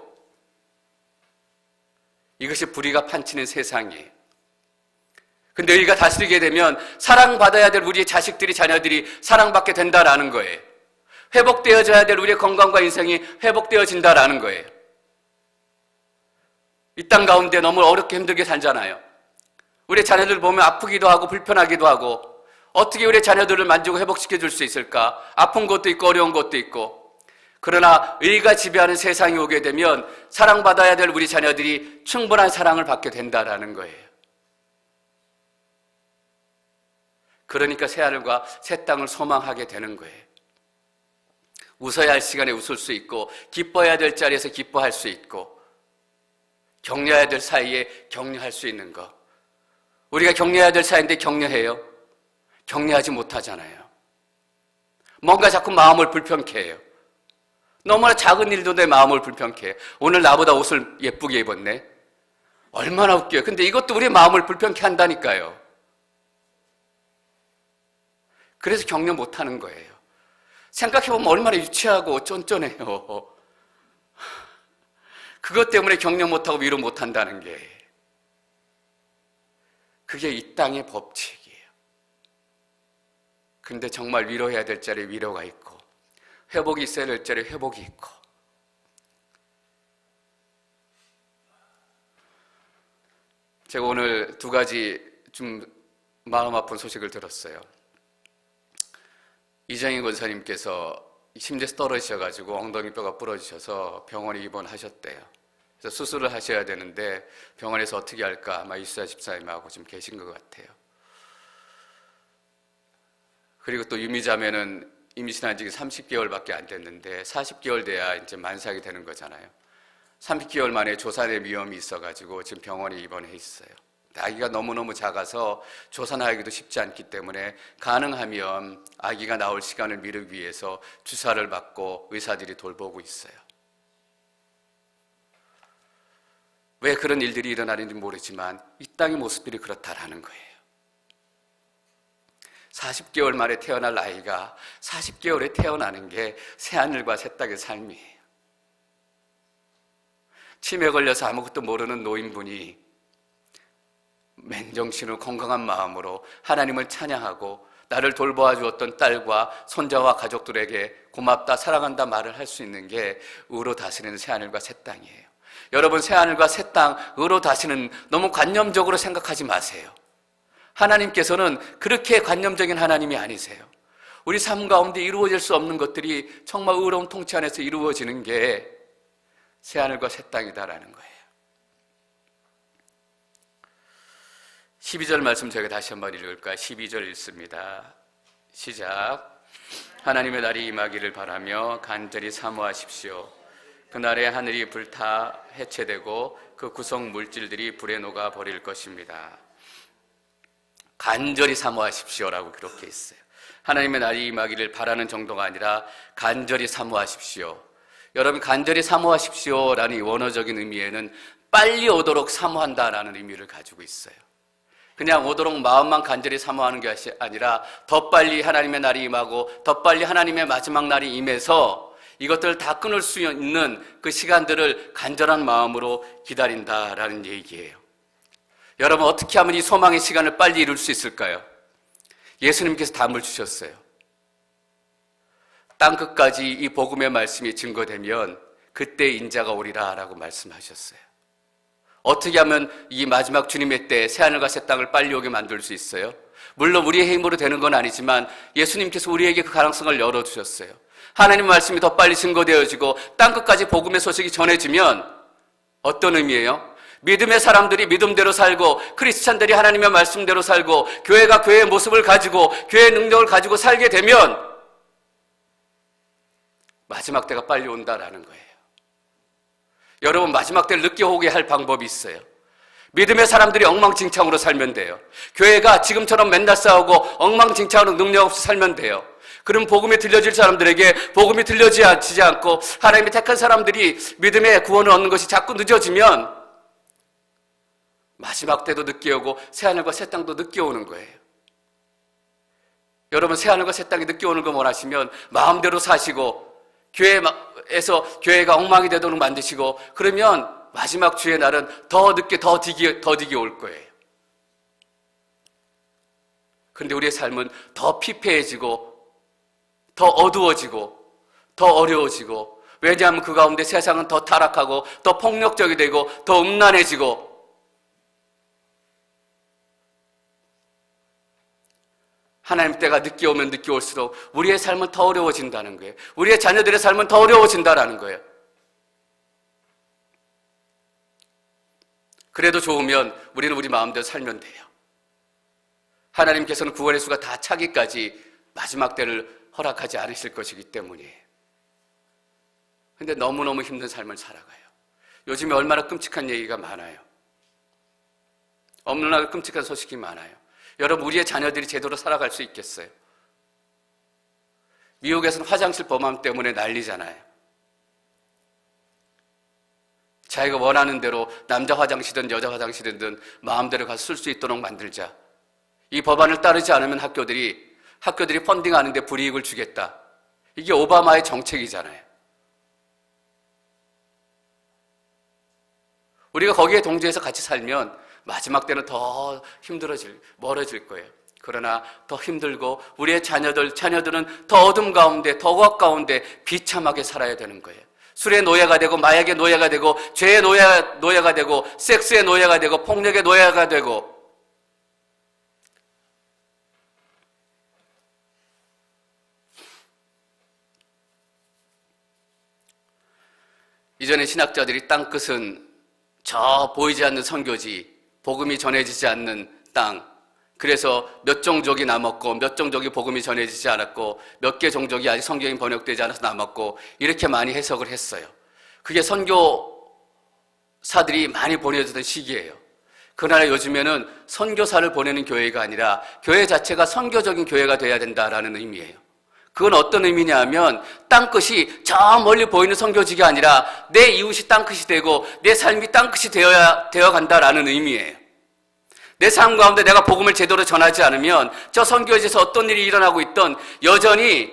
이것이 불의가 판치는 세상이에요. 근데 우리가 다스리게 되면 사랑받아야 될 우리의 자식들이, 자녀들이 사랑받게 된다라는 거예요. 회복되어져야 될 우리의 건강과 인생이 회복되어진다라는 거예요. 이 땅 가운데 너무 어렵게 힘들게 살잖아요. 우리 자녀들 보면 아프기도 하고 불편하기도 하고, 어떻게 우리 자녀들을 만지고 회복시켜 줄 수 있을까? 아픈 것도 있고 어려운 것도 있고. 그러나 의가 지배하는 세상이 오게 되면 사랑받아야 될 우리 자녀들이 충분한 사랑을 받게 된다라는 거예요. 그러니까 새하늘과 새 땅을 소망하게 되는 거예요. 웃어야 할 시간에 웃을 수 있고, 기뻐해야 될 자리에서 기뻐할 수 있고, 격려해야 될 사이에 격려할 수 있는 것. 우리가 격려해야 될 사이인데 격려해요? 격려하지 못하잖아요. 뭔가 자꾸 마음을 불편케 해요. 너무나 작은 일도 내 마음을 불편케 해요. 오늘 나보다 옷을 예쁘게 입었네. 얼마나 웃겨요. 근데 이것도 우리 마음을 불편케 한다니까요. 그래서 격려 못하는 거예요. 생각해보면 얼마나 유치하고 쫀쫀해요. 그것 때문에 격려 못하고 위로 못한다는 게, 그게 이 땅의 법칙이에요. 근데 정말 위로해야 될 자리에 위로가 있고, 회복이 있어야 될 자리에 회복이 있고. 제가 오늘 두 가지 좀 마음 아픈 소식을 들었어요. 이정희 권사님께서 심지어 떨어지셔가지고 엉덩이뼈가 부러지셔서 병원에 입원하셨대요. 그래서 수술을 하셔야 되는데 병원에서 어떻게 할까 아마 이수자 집사님하고 지금 계신 것 같아요. 그리고 또 유미자매는 임신한 지 30개월밖에 안 됐는데 40개월 돼야 이제 만삭이 되는 거잖아요. 30개월 만에 조산의 위험이 있어가지고 지금 병원에 입원해 있어요. 아기가 너무너무 작아서 조산하기도 쉽지 않기 때문에 가능하면 아기가 나올 시간을 미루기 위해서 주사를 받고 의사들이 돌보고 있어요. 왜 그런 일들이 일어나는지 모르지만 이 땅의 모습들이 그렇다라는 거예요. 40개월 만에 태어날 아이가 40개월에 태어나는 게 새하늘과 새 땅의 삶이에요. 치매 걸려서 아무것도 모르는 노인분이 맨정신으로 건강한 마음으로 하나님을 찬양하고 나를 돌보아 주었던 딸과 손자와 가족들에게 고맙다, 사랑한다 말을 할 수 있는 게 의로 다스리는 새하늘과 새 땅이에요. 여러분, 새하늘과 새 땅, 의로 다스리는 너무 관념적으로 생각하지 마세요. 하나님께서는 그렇게 관념적인 하나님이 아니세요. 우리 삶 가운데 이루어질 수 없는 것들이 정말 의로운 통치 안에서 이루어지는 게 새하늘과 새 땅이다라는 거예요. 12절 말씀 제가 다시 한번 읽을까요? 12절 읽습니다. 시작. 하나님의 날이 임하기를 바라며 간절히 사모하십시오. 그날에 하늘이 불타 해체되고 그 구성 물질들이 불에 녹아 버릴 것입니다. 간절히 사모하십시오라고 그렇게 있어요. 하나님의 날이 임하기를 바라는 정도가 아니라 간절히 사모하십시오. 여러분, 간절히 사모하십시오라는 이 원어적인 의미에는 빨리 오도록 사모한다라는 의미를 가지고 있어요. 그냥 오도록 마음만 간절히 사모하는 게 아니라 더 빨리 하나님의 날이 임하고 더 빨리 하나님의 마지막 날이 임해서 이것들을 다 끊을 수 있는 그 시간들을 간절한 마음으로 기다린다라는 얘기예요. 여러분, 어떻게 하면 이 소망의 시간을 빨리 이룰 수 있을까요? 예수님께서 답을 주셨어요. 땅끝까지 이 복음의 말씀이 증거되면 그때 인자가 오리라 라고 말씀하셨어요. 어떻게 하면 이 마지막 주님의 때 새하늘과 새 땅을 빨리 오게 만들 수 있어요? 물론 우리의 힘으로 되는 건 아니지만 예수님께서 우리에게 그 가능성을 열어주셨어요. 하나님 말씀이 더 빨리 증거되어지고 땅끝까지 복음의 소식이 전해지면 어떤 의미예요? 믿음의 사람들이 믿음대로 살고 크리스찬들이 하나님의 말씀대로 살고 교회가 교회의 모습을 가지고 교회의 능력을 가지고 살게 되면 마지막 때가 빨리 온다라는 거예요. 여러분, 마지막 때를 늦게 오게 할 방법이 있어요. 믿음의 사람들이 엉망진창으로 살면 돼요. 교회가 지금처럼 맨날 싸우고 엉망진창으로 능력 없이 살면 돼요. 그럼 복음이 들려질 사람들에게 복음이 들려지지 않고 하나님이 택한 사람들이 믿음의 구원을 얻는 것이 자꾸 늦어지면 마지막 때도 늦게 오고 새하늘과 새 땅도 늦게 오는 거예요. 여러분 새하늘과 새 땅이 늦게 오는 거 원하시면 마음대로 사시고 교회에서 교회가 엉망이 되도록 만드시고 그러면 마지막 주의 날은 더 늦게 더 디게 올 거예요. 그런데 우리의 삶은 더 피폐해지고 더 어두워지고 더 어려워지고 왜냐하면 그 가운데 세상은 더 타락하고 더 폭력적이 되고 더 음란해지고 하나님 때가 늦게 오면 늦게 올수록 우리의 삶은 더 어려워진다는 거예요. 우리의 자녀들의 삶은 더 어려워진다는 거예요. 그래도 좋으면 우리는 우리 마음대로 살면 돼요. 하나님께서는 구원의 수가 다 차기까지 마지막 때를 허락하지 않으실 것이기 때문이에요. 근데 너무너무 힘든 삶을 살아가요. 요즘에 얼마나 끔찍한 얘기가 많아요. 얼마나 끔찍한 소식이 많아요. 여러분, 우리의 자녀들이 제대로 살아갈 수 있겠어요? 미국에서는 화장실 범함 때문에 난리잖아요. 자기가 원하는 대로 남자 화장실이든 여자 화장실이든 마음대로 가서 쓸 수 있도록 만들자. 이 법안을 따르지 않으면 학교들이 펀딩하는데 불이익을 주겠다. 이게 오바마의 정책이잖아요. 우리가 거기에 동조해서 같이 살면 마지막 때는 더 멀어질 거예요. 그러나 더 힘들고 우리의 자녀들은 더 어둠 가운데, 더 억압 가운데 비참하게 살아야 되는 거예요. 술의 노예가 되고, 마약의 노예가 되고, 죄의 노예가 되고, 섹스의 노예가 되고, 폭력의 노예가 되고. 이전에 신학자들이 땅끝은 저 보이지 않는 선교지, 복음이 전해지지 않는 땅, 그래서 몇 종족이 남았고 몇 종족이 복음이 전해지지 않았고 몇 개 종족이 아직 성경이 번역되지 않아서 남았고 이렇게 많이 해석을 했어요. 그게 선교사들이 많이 보내주던 시기예요. 그러나 요즘에는 선교사를 보내는 교회가 아니라 교회 자체가 선교적인 교회가 돼야 된다라는 의미예요. 그건 어떤 의미냐 하면 땅끝이 저 멀리 보이는 선교지가 아니라 내 이웃이 땅끝이 되고 내 삶이 땅끝이 되어 간다라는 의미예요. 내 삶 가운데 내가 복음을 제대로 전하지 않으면 저 선교지에서 어떤 일이 일어나고 있던 여전히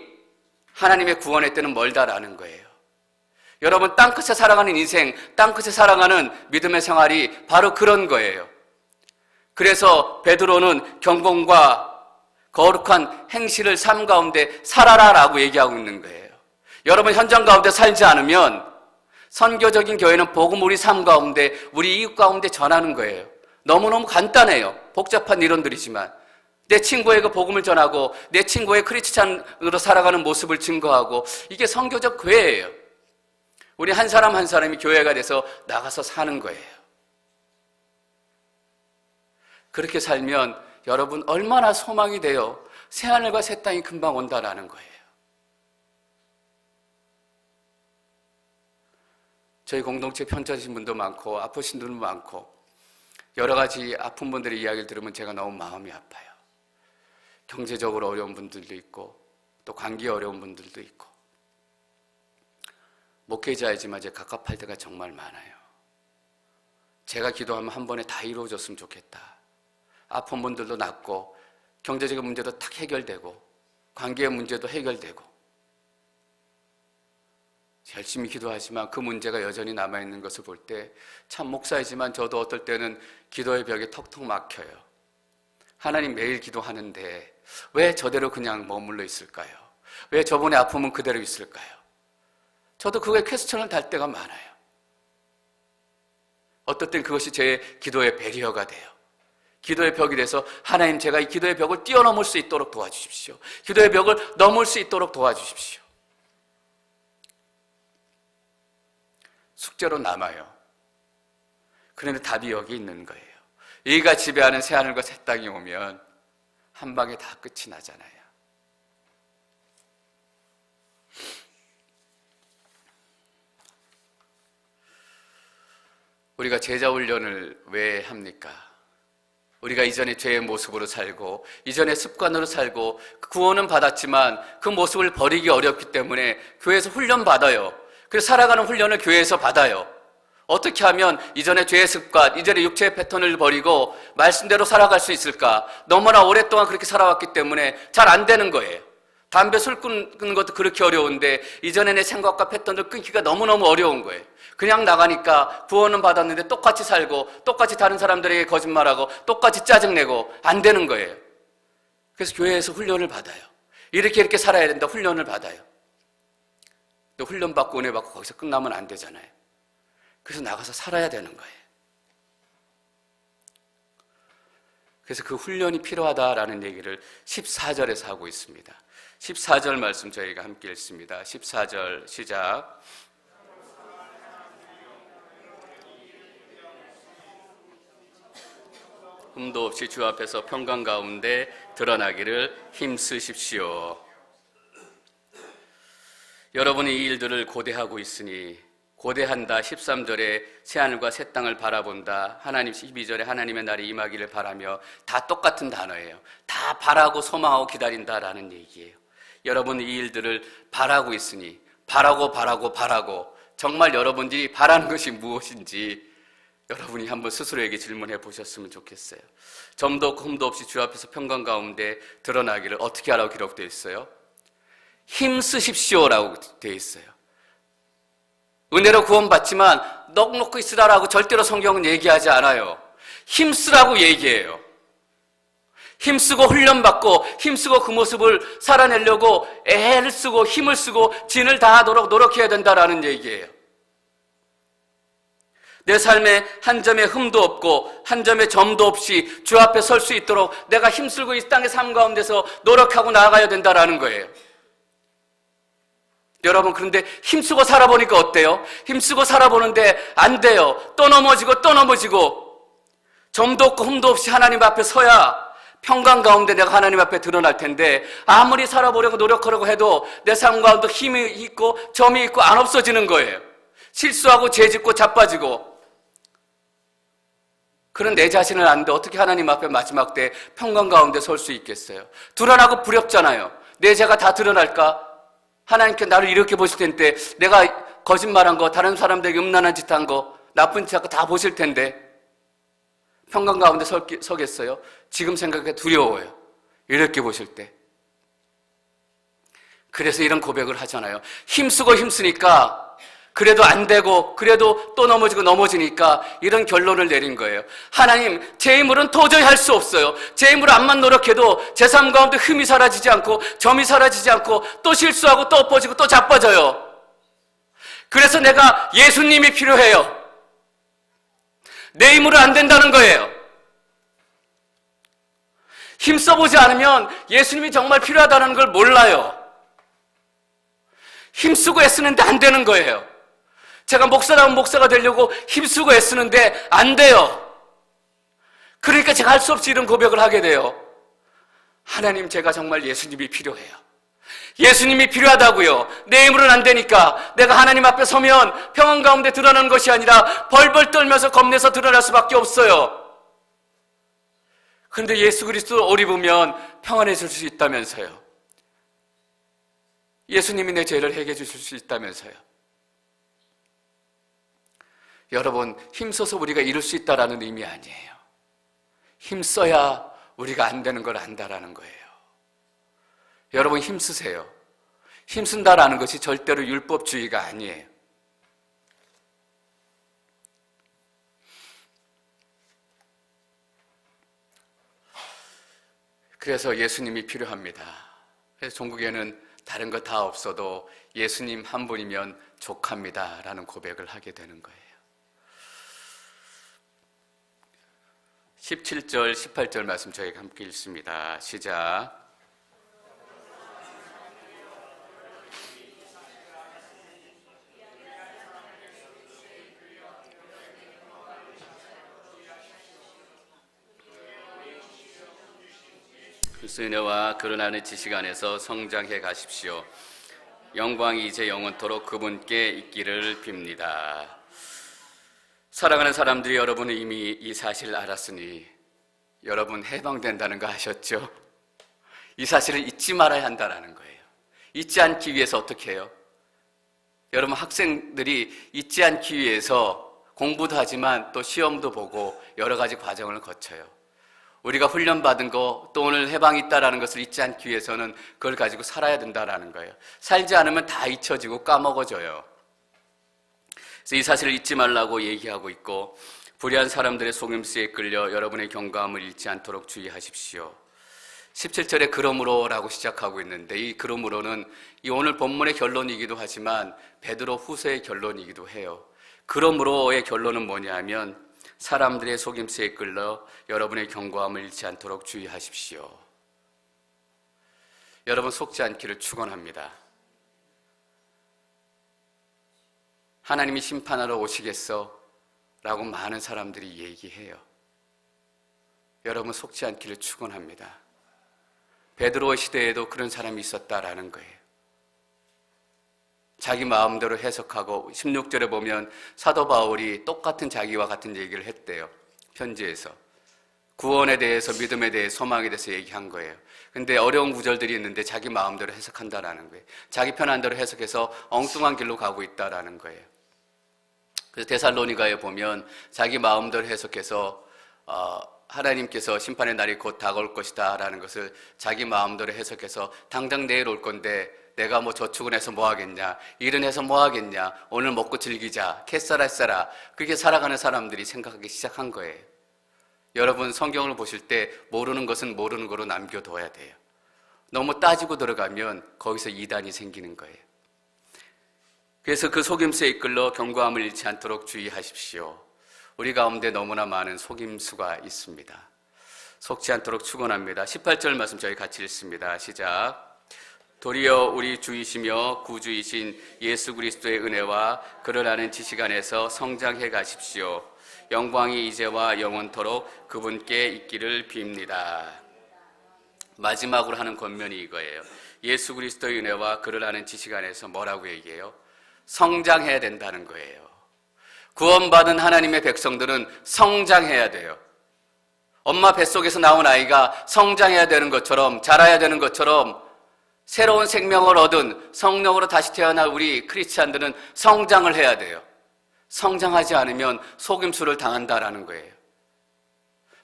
하나님의 구원의 때는 멀다라는 거예요. 여러분, 땅끝에 살아가는 인생, 땅끝에 살아가는 믿음의 생활이 바로 그런 거예요. 그래서 베드로는 경건과 거룩한 행실을 삶 가운데 살아라라고 얘기하고 있는 거예요. 여러분, 현장 가운데 살지 않으면 선교적인 교회는 복음 우리 삶 가운데, 우리 이웃 가운데 전하는 거예요. 너무너무 간단해요. 복잡한 이론들이지만 내 친구에게 복음을 전하고 내 친구의 크리스찬으로 살아가는 모습을 증거하고 이게 선교적 교회예요. 우리 한 사람 한 사람이 교회가 돼서 나가서 사는 거예요. 그렇게 살면 여러분 얼마나 소망이 돼요. 새하늘과 새 땅이 금방 온다라는 거예요. 저희 공동체 편찮으신 분도 많고 아프신 분도 많고 여러 가지 아픈 분들의 이야기를 들으면 제가 너무 마음이 아파요. 경제적으로 어려운 분들도 있고 또 관계에 어려운 분들도 있고 목회자이지만 제 갑갑할 때가 정말 많아요. 제가 기도하면 한 번에 다 이루어졌으면 좋겠다. 아픈 분들도 낫고 경제적인 문제도 딱 해결되고 관계의 문제도 해결되고 열심히 기도하지만 그 문제가 여전히 남아있는 것을 볼 때 참 목사이지만 저도 어떨 때는 기도의 벽에 턱턱 막혀요. 하나님 매일 기도하는데 왜 저대로 그냥 머물러 있을까요? 왜 저분의 아픔은 그대로 있을까요? 저도 그거에 퀘스천을 달 때가 많아요. 어떨 땐 그것이 제 기도의 배리어가 돼요. 기도의 벽이 돼서 하나님 제가 이 기도의 벽을 뛰어넘을 수 있도록 도와주십시오. 기도의 벽을 넘을 수 있도록 도와주십시오. 숙제로 남아요. 그런데 답이 여기 있는 거예요. 여기가 지배하는 새하늘과 새 땅이 오면 한 방에 다 끝이 나잖아요. 우리가 제자 훈련을 왜 합니까? 우리가 이전에 죄의 모습으로 살고 이전의 습관으로 살고 구원은 받았지만 그 모습을 버리기 어렵기 때문에 교회에서 훈련 받아요. 그래서 살아가는 훈련을 교회에서 받아요. 어떻게 하면 이전의 죄의 습관, 이전의 육체의 패턴을 버리고 말씀대로 살아갈 수 있을까? 너무나 오랫동안 그렇게 살아왔기 때문에 잘 안 되는 거예요. 담배, 술 끊는 것도 그렇게 어려운데 이전의 내 생각과 패턴을 끊기가 너무너무 어려운 거예요. 그냥 나가니까 구원은 받았는데 똑같이 살고 똑같이 다른 사람들에게 거짓말하고 똑같이 짜증내고 안 되는 거예요. 그래서 교회에서 훈련을 받아요. 이렇게 살아야 된다. 훈련을 받아요. 또 훈련 받고 은혜 받고 거기서 끝나면 안 되잖아요. 그래서 나가서 살아야 되는 거예요. 그래서 그 훈련이 필요하다라는 얘기를 14절에서 하고 있습니다. 14절 말씀 저희가 함께 읽습니다. 14절 시작. 흠도 없이 주 앞에서 평강 가운데 드러나기를 힘쓰십시오. 여러분이 이 일들을 고대하고 있으니, 고대한다 13절에 새하늘과 새 땅을 바라본다, 하나님 12절에 하나님의 날이 임하기를 바라며, 다 똑같은 단어예요. 다 바라고 소망하고 기다린다라는 얘기예요. 여러분 이 일들을 바라고 있으니, 바라고 정말 여러분들이 바라는 것이 무엇인지 여러분이 한번 스스로에게 질문해 보셨으면 좋겠어요. 점도 없고 흠도 없이 주 앞에서 평강 가운데 드러나기를 어떻게 하라고 기록되어 있어요? 힘쓰십시오라고 되어 있어요. 은혜로 구원받지만 넋 놓고 있으라라고 절대로 성경은 얘기하지 않아요. 힘쓰라고 얘기해요. 힘쓰고 훈련받고 힘쓰고 그 모습을 살아내려고 애를 쓰고 힘을 쓰고 진을 다하도록 노력해야 된다라는 얘기예요. 내 삶에 한 점의 흠도 없고 한 점의 점도 없이 주 앞에 설 수 있도록 내가 힘쓰고 이 땅의 삶 가운데서 노력하고 나아가야 된다라는 거예요. 여러분, 그런데 힘쓰고 살아보니까 어때요? 힘쓰고 살아보는데 안 돼요. 또 넘어지고 점도 없고 흠도 없이 하나님 앞에 서야 평강 가운데 내가 하나님 앞에 드러날 텐데, 아무리 살아보려고 노력하려고 해도 내 삶 가운데 힘이 있고 점이 있고 안 없어지는 거예요. 실수하고 죄짓고 자빠지고. 그런 내 자신을 아는데 어떻게 하나님 앞에 마지막 때 평강 가운데 설 수 있겠어요? 불안하고 두렵잖아요. 내 죄가 다 드러날까? 하나님께 나를 이렇게 보실 텐데, 내가 거짓말한 거, 다른 사람들에게 음란한 짓 한 거, 나쁜 짓 한 거 다 보실 텐데 평강 가운데 서겠어요? 지금 생각해 두려워요. 이렇게 보실 때. 그래서 이런 고백을 하잖아요. 힘쓰니까 그래도 안 되고, 그래도 또 넘어지니까 이런 결론을 내린 거예요. 하나님, 제 힘으로는 도저히 할 수 없어요. 제 힘으로 암만 노력해도 제 삶 가운데 흠이 사라지지 않고 점이 사라지지 않고 또 실수하고 또 엎어지고 또 자빠져요. 그래서 내가 예수님이 필요해요. 내 힘으로 안 된다는 거예요. 힘써보지 않으면 예수님이 정말 필요하다는 걸 몰라요. 힘쓰고 애쓰는데 안 되는 거예요. 제가 목사다운 목사가 되려고 힘쓰고 애쓰는데 안 돼요. 그러니까 제가 할 수 없이 이런 고백을 하게 돼요. 하나님, 제가 정말 예수님이 필요해요. 예수님이 필요하다고요. 내 힘으로는 안 되니까 내가 하나님 앞에 서면 평안 가운데 드러나는 것이 아니라 벌벌 떨면서 겁내서 드러날 수밖에 없어요. 그런데 예수 그리스도를 옷 입으면 평안해질 수 있다면서요. 예수님이 내 죄를 해결해 주실 수 있다면서요. 여러분, 힘써서 우리가 이룰 수 있다라는 의미 아니에요. 힘써야 우리가 안 되는 걸 안다라는 거예요. 여러분, 힘쓰세요. 힘쓴다라는 것이 절대로 율법주의가 아니에요. 그래서 예수님이 필요합니다. 그래서 종국에는 다른 거 다 없어도 예수님 한 분이면 족합니다 라는 고백을 하게 되는 거예요. 17절, 18절 말씀 저희가 함께 읽습니다. 시작. 그리스도의 은혜와 그러나는 지식 안에서 성장해 가십시오. 영광이 이제 영원토록 그분께 있기를 빕니다. 사랑하는 사람들이, 여러분은 이미 이 사실을 알았으니 여러분 해방된다는 거 아셨죠? 이 사실을 잊지 말아야 한다는 거예요. 잊지 않기 위해서 어떻게 해요? 여러분, 학생들이 잊지 않기 위해서 공부도 하지만 또 시험도 보고 여러 가지 과정을 거쳐요. 우리가 훈련받은 거 또 오늘 해방이 있다라는 것을 잊지 않기 위해서는 그걸 가지고 살아야 된다라는 거예요. 살지 않으면 다 잊혀지고 까먹어져요. 그래서 이 사실을 잊지 말라고 얘기하고 있고, 불의한 사람들의 속임수에 끌려 여러분의 경감을 잃지 않도록 주의하십시오. 17절에 그러므로라고 시작하고 있는데, 이 그러므로는 이 오늘 본문의 결론이기도 하지만 베드로 후서의 결론이기도 해요. 그러므로의 결론은 뭐냐 하면, 사람들의 속임수에 끌려 여러분의 경고함을 잃지 않도록 주의하십시오. 여러분 속지 않기를 축원합니다. 하나님이 심판하러 오시겠어? 라고 많은 사람들이 얘기해요. 여러분 속지 않기를 축원합니다. 베드로의 시대에도 그런 사람이 있었다라는 거예요. 자기 마음대로 해석하고 16절에 보면 사도 바울이 똑같은 자기와 같은 얘기를 했대요. 편지에서. 구원에 대해서, 믿음에 대해서, 소망에 대해서 얘기한 거예요. 근데 어려운 구절들이 있는데 자기 마음대로 해석한다라는 거예요. 자기 편한 대로 해석해서 엉뚱한 길로 가고 있다라는 거예요. 그래서 데살로니가에 보면 자기 마음대로 해석해서 하나님께서 심판의 날이 곧 다가올 것이다 라는 것을 자기 마음대로 해석해서 당장 내일 올 건데 내가 뭐 저축은 해서 뭐 하겠냐, 일은 해서 뭐 하겠냐, 오늘 먹고 즐기자, 캐싸라 했싸라, 그렇게 살아가는 사람들이 생각하기 시작한 거예요. 여러분 성경을 보실 때 모르는 것은 모르는 거로 남겨둬야 돼요. 너무 따지고 들어가면 거기서 이단이 생기는 거예요. 그래서 그 속임수에 이끌러 경고함을 잃지 않도록 주의하십시오. 우리 가운데 너무나 많은 속임수가 있습니다. 속지 않도록 축원합니다. 18절 말씀 저희 같이 읽습니다. 시작. 도리어 우리 주이시며 구주이신 예수 그리스도의 은혜와 그를 아는 지식 안에서 성장해 가십시오. 영광이 이제와 영원토록 그분께 있기를 빕니다. 마지막으로 하는 권면이 이거예요. 예수 그리스도의 은혜와 그를 아는 지식 안에서 뭐라고 얘기해요? 성장해야 된다는 거예요. 구원받은 하나님의 백성들은 성장해야 돼요. 엄마 뱃속에서 나온 아이가 성장해야 되는 것처럼, 자라야 되는 것처럼 새로운 생명을 얻은 성령으로 다시 태어난 우리 크리스찬들은 성장을 해야 돼요. 성장하지 않으면 속임수를 당한다라는 거예요.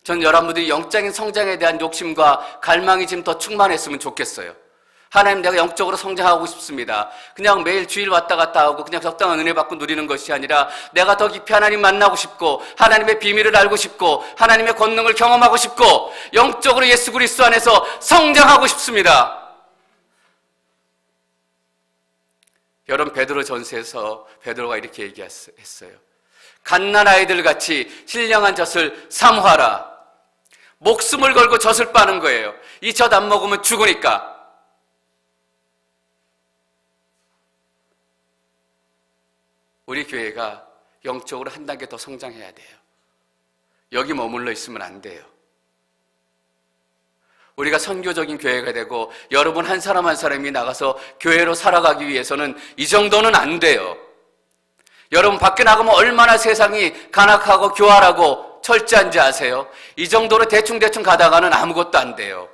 전 여러분들이 영적인 성장에 대한 욕심과 갈망이 지금 더 충만했으면 좋겠어요. 하나님, 내가 영적으로 성장하고 싶습니다. 그냥 매일 주일 왔다 갔다 하고 그냥 적당한 은혜 받고 누리는 것이 아니라 내가 더 깊이 하나님 만나고 싶고 하나님의 비밀을 알고 싶고 하나님의 권능을 경험하고 싶고 영적으로 예수 그리스도 안에서 성장하고 싶습니다. 여러분 베드로 전서에서 베드로가 이렇게 얘기했어요. 갓난아이들 같이 신령한 젖을 삼화라. 목숨을 걸고 젖을 빠는 거예요. 이 젖 안 먹으면 죽으니까. 우리 교회가 영적으로 한 단계 더 성장해야 돼요. 여기 머물러 있으면 안 돼요. 우리가 선교적인 교회가 되고 여러분 한 사람 한 사람이 나가서 교회로 살아가기 위해서는 이 정도는 안 돼요. 여러분 밖에 나가면 얼마나 세상이 간악하고 교활하고 철저한지 아세요? 이 정도로 대충대충 가다가는 아무것도 안 돼요.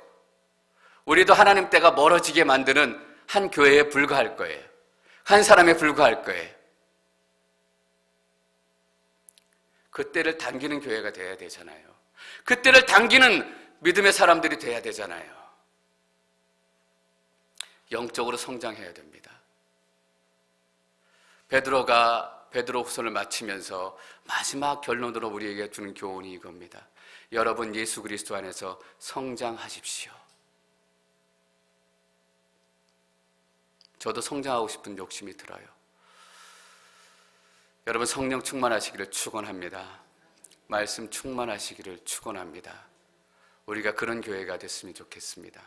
우리도 하나님 때가 멀어지게 만드는 한 교회에 불과할 거예요. 한 사람에 불과할 거예요. 그때를 당기는 교회가 돼야 되잖아요. 그때를 당기는 믿음의 사람들이 돼야 되잖아요. 영적으로 성장해야 됩니다. 베드로가 베드로 후서를 마치면서 마지막 결론으로 우리에게 주는 교훈이 이겁니다. 여러분 예수 그리스도 안에서 성장하십시오. 저도 성장하고 싶은 욕심이 들어요. 여러분 성령 충만하시기를 축원합니다. 말씀 충만하시기를 축원합니다. 우리가 그런 교회가 됐으면 좋겠습니다.